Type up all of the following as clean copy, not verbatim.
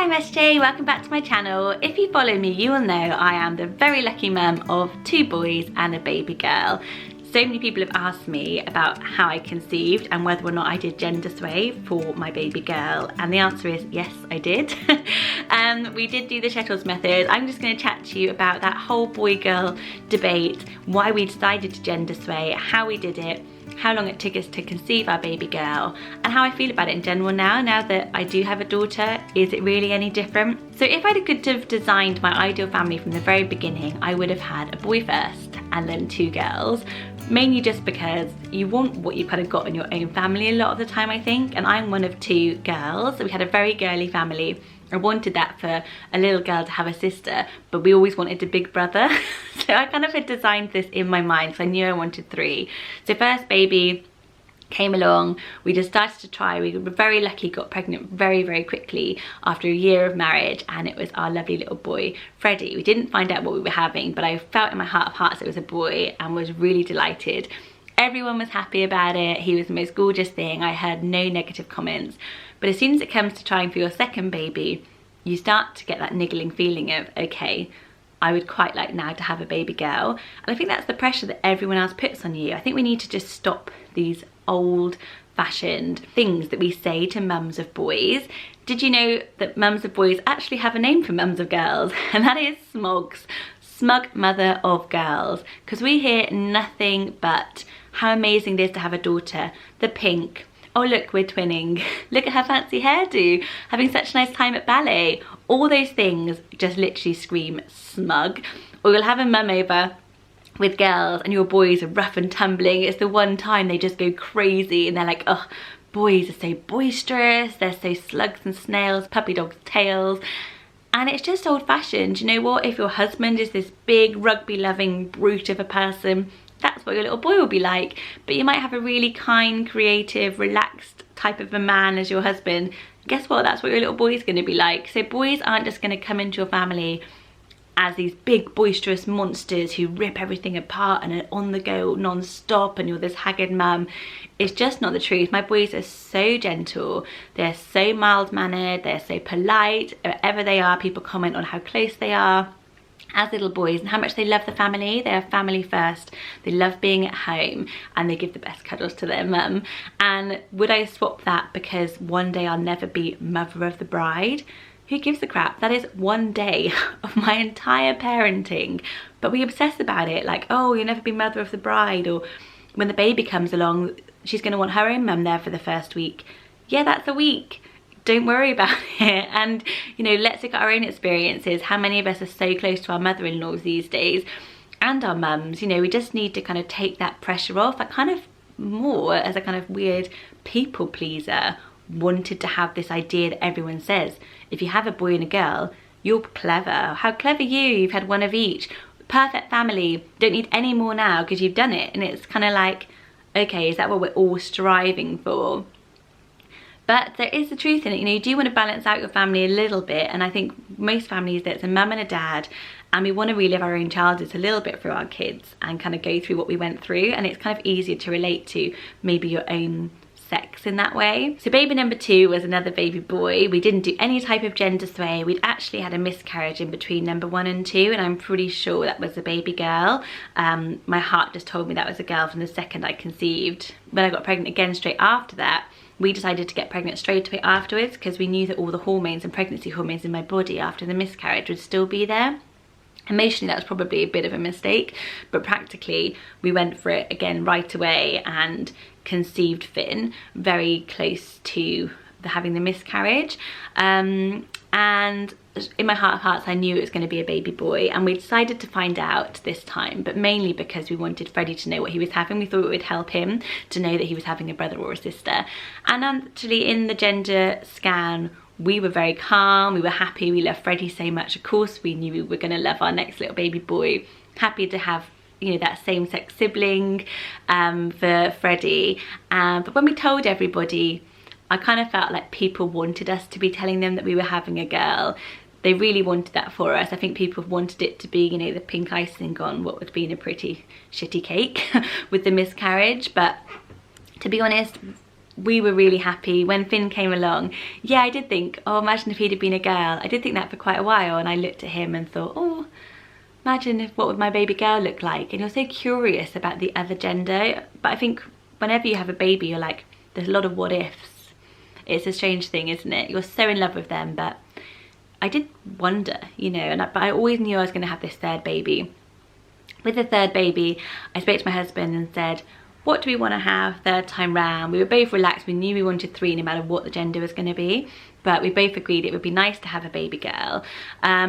Hi, I'm SJ, welcome back to my channel. If you follow me, you will know I am the very lucky mum of 2 boys and a baby girl. So many people have asked me about how I conceived and whether or not I did gender sway for my baby girl, and the answer is yes, I did. We did do the Shettles method. I'm just going to chat to you about that whole boy-girl debate, why we decided to gender sway, how we did it, how long it took us to conceive our baby girl, and how I feel about it in general now that I do have a daughter. Is it really any different? So if I could have designed my ideal family from the very beginning, I would have had a boy first and then 2 girls, mainly just because you want what you've kind of got in your own family a lot of the time, I think, and I'm one of 2 girls, so we had a very girly family. I wanted that for a little girl to have a sister, but we always wanted a big brother. So I kind of had designed this in my mind because I knew I wanted 3. So first baby came along, we just started to try. We were very lucky, got pregnant very, very quickly after a year of marriage, and it was our lovely little boy, Freddie. We didn't find out what we were having, but I felt in my heart of hearts it was a boy and was really delighted. Everyone was happy about it. He was the most gorgeous thing. I heard no negative comments. But as soon as it comes to trying for your second baby, you start to get that niggling feeling of, okay, I would quite like now to have a baby girl. And I think that's the pressure that everyone else puts on you. I think we need to just stop these old-fashioned things that we say to mums of boys. Did you know that mums of boys actually have a name for mums of girls? And that is SMOGs, smug mother of girls. Because we hear nothing but how amazing it is to have a daughter, the pink, oh look, we're twinning, look at her fancy hairdo, having such a nice time at ballet. All those things just literally scream smug. Or you'll have a mum over with girls and your boys are rough and tumbling. It's the one time they just go crazy and they're like, oh, boys are so boisterous, they're so slugs and snails, puppy dogs' tails. And it's just old-fashioned. You know what? If your husband is this big rugby-loving brute of a person, that's what your little boy will be like. But you might have a really kind, creative, relaxed type of a man as your husband. Guess what? That's what your little boy is going to be like. So boys aren't just going to come into your family as these big boisterous monsters who rip everything apart and are on the go non-stop and you're this haggard mum. It's just not the truth. My boys are so gentle, they're so mild-mannered, they're so polite. Wherever they are, people comment on how close they are as little boys and how much they love the family. They are family first. They love being at home and they give the best cuddles to their mum. And would I swap that because one day I'll never be mother of the bride? Who gives a crap? That is one day of my entire parenting. But we obsess about it like, oh, you'll never be mother of the bride, or when the baby comes along, she's going to want her own mum there for the first week. Yeah, that's a week. Don't worry about it. And you know, let's look at our own experiences. How many of us are so close to our mother-in-laws these days and our mums? You know, we just need to kind of take that pressure off. I kind of more as a kind of weird people pleaser wanted to have this idea that everyone says, if you have a boy and a girl, you're clever. How clever you've had one of each. Perfect family. Don't need any more now because you've done it. And it's kind of like, okay, is that what we're all striving for? But there is the truth in it. You know, you do want to balance out your family a little bit, and I think most families, there's a mum and a dad, and we want to relive our own childhoods a little bit for our kids and kind of go through what we went through, and it's kind of easier to relate to maybe your own sex in that way. So baby number 2 was another baby boy. We didn't do any type of gender sway. We'd actually had a miscarriage in between number 1 and 2, and I'm pretty sure that was a baby girl. My heart just told me that was a girl from the second I conceived. When I got pregnant again straight after that, we decided to get pregnant straight away afterwards because we knew that all the hormones and pregnancy hormones in my body after the miscarriage would still be there. Emotionally, that was probably a bit of a mistake, but practically we went for it again right away and conceived Finn very close to having the miscarriage. And in my heart of hearts, I knew it was going to be a baby boy, and we decided to find out this time, but mainly because we wanted Freddie to know what he was having. We thought it would help him to know that he was having a brother or a sister. And actually in the gender scan, we were very calm, we were happy, we loved Freddie so much. Of course we knew we were going to love our next little baby boy. Happy to have, you know, that same-sex sibling for Freddie. But when we told everybody, I kind of felt like people wanted us to be telling them that we were having a girl. They really wanted that for us. I think people wanted it to be, you know, the pink icing on what would have been a pretty shitty cake with the miscarriage. But to be honest, we were really happy. When Finn came along, yeah, I did think, oh, imagine if he'd have been a girl. I did think that for quite a while, and I looked at him and thought, oh, imagine what would my baby girl look like? And you're so curious about the other gender. But I think whenever you have a baby, you're like, there's a lot of what ifs. It's a strange thing, isn't it? You're so in love with them, but I did wonder, you know, but I always knew I was going to have this third baby. With the third baby, I spoke to my husband and said, what do we want to have third time round? We were both relaxed. We knew we wanted 3 no matter what the gender was going to be, but we both agreed it would be nice to have a baby girl.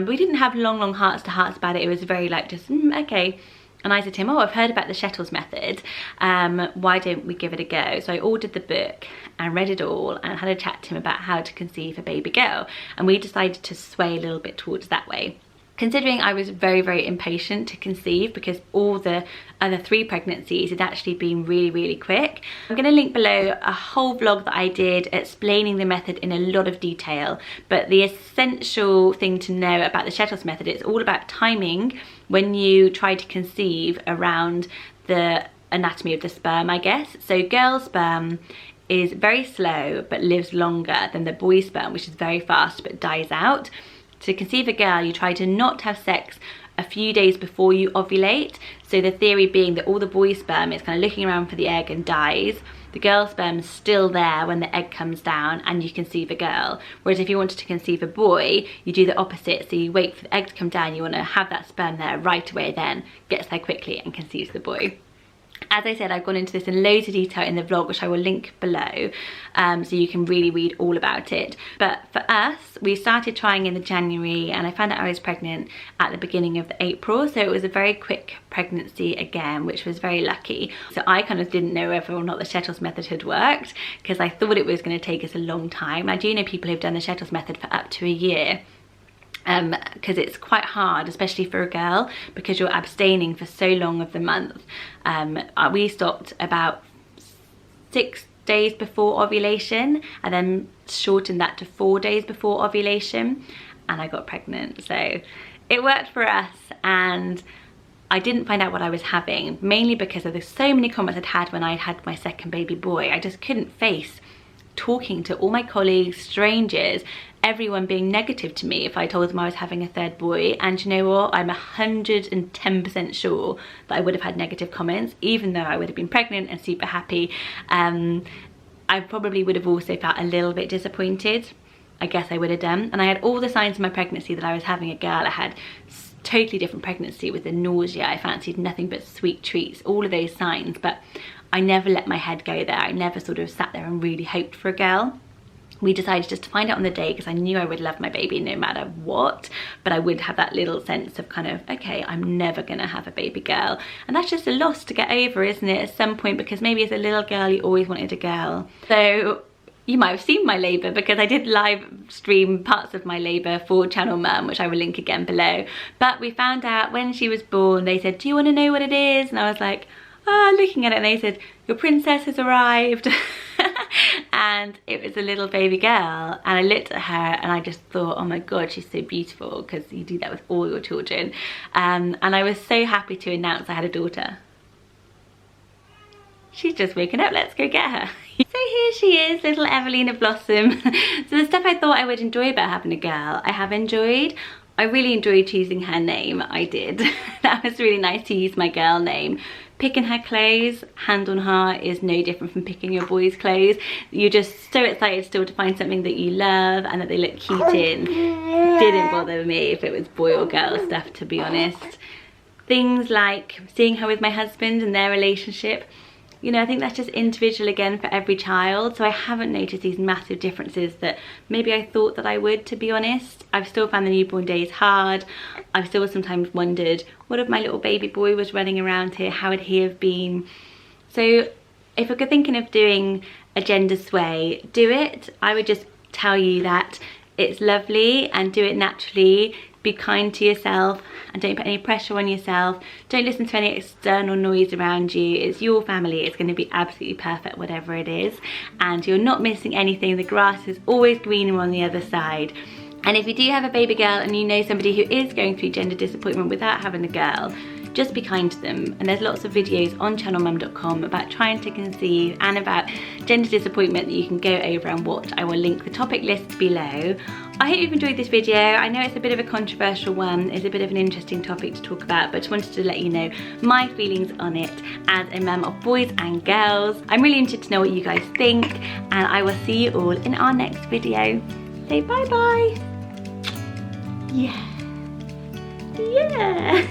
We didn't have long hearts to hearts about it. It was very like just, okay. And I said to him, oh, I've heard about the Shettles method. Why don't we give it a go? So I ordered the book and read it all and had a chat to him about how to conceive a baby girl. And we decided to sway a little bit towards that way. Considering I was very impatient to conceive because all the other 3 pregnancies had actually been really quick, I'm going to link below a whole vlog that I did explaining the method in a lot of detail. But the essential thing to know about the Shettles method, it's all about timing when you try to conceive around the anatomy of the sperm, I guess. So girl sperm is very slow but lives longer than the boy sperm, which is very fast but dies out. To conceive a girl, you try to not have sex a few days before you ovulate. So the theory being that all the boy sperm is kind of looking around for the egg and dies. The girl sperm is still there when the egg comes down and you conceive a girl. Whereas if you wanted to conceive a boy, you do the opposite. So you wait for the egg to come down, you want to have that sperm there right away, then gets there quickly and conceives the boy. As I said, I've gone into this in loads of detail in the vlog, which I will link below, so you can really read all about it. But for us, we started trying in the January, and I found out I was pregnant at the beginning of the April, so it was a very quick pregnancy again, which was very lucky. So I kind of didn't know whether or not the Shettles method had worked, because I thought it was going to take us a long time. I do know people who've done the Shettles method for up to a year. Because it's quite hard, especially for a girl, because you're abstaining for so long of the month. We stopped about 6 days before ovulation and then shortened that to 4 days before ovulation, and I got pregnant. So it worked for us, and I didn't find out what I was having, mainly because of the so many comments I'd had when I had my second baby boy. I just couldn't face talking to all my colleagues, strangers, everyone being negative to me if I told them I was having a third boy. And you know what, I'm 110% sure that I would have had negative comments, even though I would have been pregnant and super happy. I probably would have also felt a little bit disappointed. I guess I would have done. And I had all the signs of my pregnancy that I was having a girl. I had totally different pregnancy with the nausea. I fancied nothing but sweet treats, all of those signs, but I never let my head go there. I never sort of sat there and really hoped for a girl. We decided just to find out on the day because I knew I would love my baby no matter what, but I would have that little sense of kind of, okay, I'm never gonna have a baby girl. And that's just a loss to get over, isn't it, at some point, because maybe as a little girl you always wanted a girl. So you might have seen my labour because I did live stream parts of my labour for Channel Mum, which I will link again below. But we found out when she was born, they said, do you want to know what it is? And I was like, looking at it, and they said, your princess has arrived. And it was a little baby girl, and I looked at her and I just thought, oh my god, she's so beautiful, because you do that with all your children. And I was so happy to announce I had a daughter. She's just waking up, let's go get her. So here she is, little Evelina Blossom. So the stuff I thought I would enjoy about having a girl, I have enjoyed. I really enjoyed choosing her name, I did. That was really nice to use my girl name. Picking her clothes, hand on heart, is no different from picking your boy's clothes. You're just so excited still to find something that you love and that they look cute in. Didn't bother me if it was boy or girl stuff, to be honest. Things like seeing her with my husband and their relationship, you know, I think that's just individual again for every child. So I haven't noticed these massive differences that maybe I thought that I would, to be honest. I've still found the newborn days hard. I've still sometimes wondered, what if my little baby boy was running around here? How would he have been? So if you're thinking of doing a gender sway, do it. I would just tell you that it's lovely and do it naturally. Be kind to yourself and don't put any pressure on yourself. Don't listen to any external noise around you. It's your family. It's going to be absolutely perfect, whatever it is. And you're not missing anything. The grass is always greener on the other side. And if you do have a baby girl and you know somebody who is going through gender disappointment without having a girl, just be kind to them. And there's lots of videos on channelmum.com about trying to conceive and about gender disappointment that you can go over and watch. I will link the topic list below. I hope you've enjoyed this video. I know it's a bit of a controversial one, it's a bit of an interesting topic to talk about, but just wanted to let you know my feelings on it as a mum of boys and girls. I'm really interested to know what you guys think, and I will see you all in our next video. Say bye bye. Yeah. Yeah.